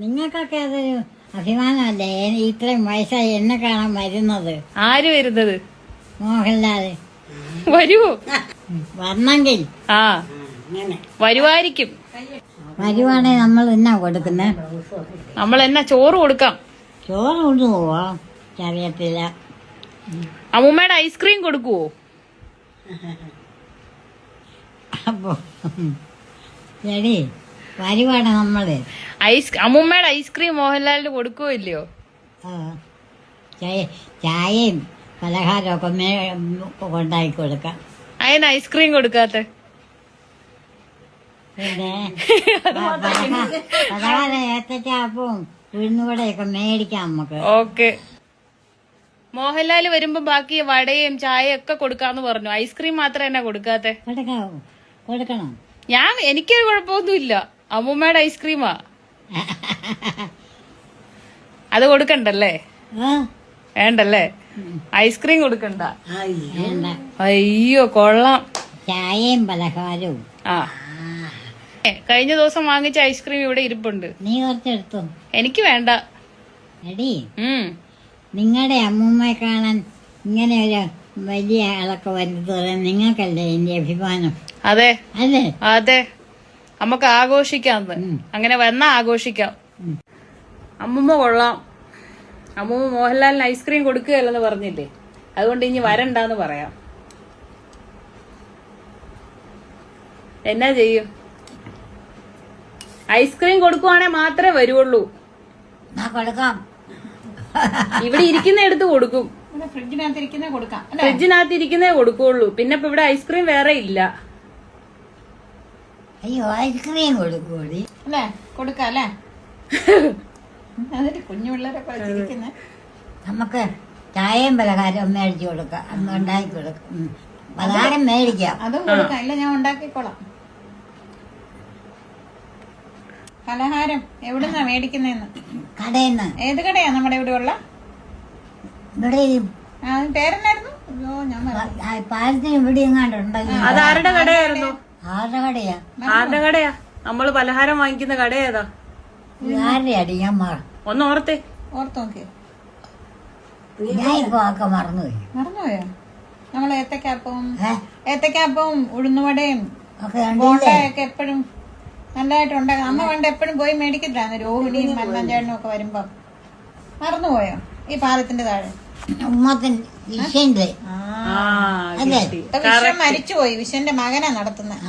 നിങ്ങൾക്കൊക്കെ അത് അഭിമാനമല്ലേ ഇത്രയും വയസ്സായി എന്നെ കാണാൻ വരുന്നത്? ആര് വരുന്നത്? മോഹൻലാൽ വരുവോ? വന്നെങ്കിൽ ആ വരുവായിരിക്കും. വരുവാണെ നമ്മൾ എന്നാ കൊടുക്കുന്നേ? നമ്മൾ എന്നാ ചോറ് കൊടുക്കാം. ചോറ് കൊണ്ടു പോവാ? അറിയത്തില്ല. അമ്മൂമ്മയുടെ ഐസ്ക്രീം കൊടുക്കുവോ? അപ്പോ ശരി, വരുവാണ് നമ്മള്. അമ്മൂമ്മയുടെ ഐസ്ക്രീം മോഹൻലാലിന് കൊടുക്കുവോ ഇല്ലയോ? ചായയും പലഹാരമൊക്കെ കൊണ്ടാക്കി കൊടുക്കാം. അതിന് ഐസ്ക്രീം കൊടുക്കാത്ത? പിന്നെ പലഹാരം ഏത്തച്ചാപ്പവും ഉഴുന്നുകൂടെയൊക്കെ മേടിക്കാം നമുക്ക്. ഓക്കെ. മോഹൻലാൽ വരുമ്പോ ബാക്കി വടയും ചായയും ഒക്കെ കൊടുക്കാന്ന് പറഞ്ഞു. ഐസ്ക്രീം മാത്രം എന്നാ കൊടുക്കാത്തെ? കൊടുക്കണം. എനിക്ക് കുഴപ്പമൊന്നുമില്ല. അമ്മൂമ്മയുടെ ഐസ്ക്രീമാ. അത് കൊടുക്കണ്ടല്ലേ? വേണ്ടല്ലേ? ഐസ്ക്രീം കൊടുക്കണ്ട. അയ്യോ കൊള്ളാം. ചായയും പലഹാരവും. ആ കഴിഞ്ഞ ദിവസം വാങ്ങിച്ച ഐസ്ക്രീം ഇവിടെ ഇരിപ്പുണ്ട്. നീ കുറച്ചെടുത്തു. എനിക്ക് വേണ്ട. എടി, നിങ്ങളുടെ അമ്മൂമ്മയെ കാണാൻ ഇങ്ങനെ ഒരു വലിയ ആളൊക്കെ വരുന്നത് നിങ്ങൾക്കല്ലേ എന്റെ അഭിമാനം? അതെ അല്ലേ? അതെ, നമുക്ക് ആഘോഷിക്കാം. അങ്ങനെ വന്നാ ആഘോഷിക്കാം. അമ്മൂമ്മ കൊള്ളാം. അമ്മൂമ്മ മോഹൻലാലിന് ഐസ്ക്രീം കൊടുക്കുകയല്ലെന്ന് പറഞ്ഞില്ലേ, അതുകൊണ്ട് ഇനി വരണ്ടാന്ന് പറയാം. എന്നാ ചെയ്യും? ഐസ്ക്രീം കൊടുക്കുവാണെ മാത്രമേ വരുവുള്ളൂ. കൊടുക്കാം. ഇവിടെ ഇരിക്കുന്ന എടുത്ത് കൊടുക്കും. ഫ്രിഡ്ജിനകത്ത് ഇരിക്കുന്നേ കൊടുക്കാം. ഫ്രിഡ്ജിനകത്ത് ഇരിക്കുന്നേ കൊടുക്കുള്ളൂ. പിന്നെ ഇപ്പൊ ഇവിടെ ഐസ്ക്രീം വേറെ ഇല്ല. അയ്യോ, ഐസ്ക്രീം കൊടുക്കൂടി അല്ലേ? കൊടുക്കാം അല്ലേ? അതിന് കുഞ്ഞു പിള്ളേരൊക്കെ വെച്ചിരിക്കുന്നേ. നമുക്ക് ചായയും പലഹാരവും മേടിച്ചു കൊടുക്കാം. അന്ന് ഉണ്ടാക്കി കൊടുക്കാം. പലഹാരം മേടിക്കാം. അതും കൊടുക്കാം. ഇല്ല, ഞാൻ ഉണ്ടാക്കിക്കോളാം. പലഹാരം എവിടുന്നാ മേടിക്കുന്നേന്ന്? കടയിന്ന്. ഏത് കടയാ നമ്മുടെ ഇവിടെ ഉള്ള? ഇവിടെ പേരെന്നായിരുന്നു? അയ്യോ, ഞാൻ പാലത്തിന് ഇവിടെ എങ്ങാണ്ടുണ്ടെങ്കിൽ. അത് ആരുടെ കടയായിരുന്നു? ആരുടെ കടയാ? ആരുടെ കടയാ? നമ്മള് പലഹാരം വാങ്ങിക്കുന്ന കടയേതാ? ആരുടെ അടി? ഞാൻ ഒന്ന് ഓർത്തേ. ഓർത്ത് നോക്കിയോ? ഞാൻ ഇപ്പൊ ഒക്കെ മറന്നുപോയി. മറന്നുപോയോ? നമ്മള് ഏത്തക്കാപ്പവും ഉഴുന്നുവടയും ഒക്കെ ബോണ്ടയൊക്കെ എപ്പോഴും നല്ലതായിട്ട് ഉണ്ടാക്കാം. അമ്മ പണ്ട് എപ്പോഴും പോയി മേടിക്കത്തില്ലായിരുന്നു. രോഹിണിയും മന്നഞ്ചേട്ടനും ഒക്കെ വരുമ്പോ. മറന്നുപോയോ? ഈ പാലത്തിന്റെ താഴെ വിഷന്റെ വിഷൻ മരിച്ചുപോയി. വിഷന്റെ മകനാ നടത്തുന്നത്.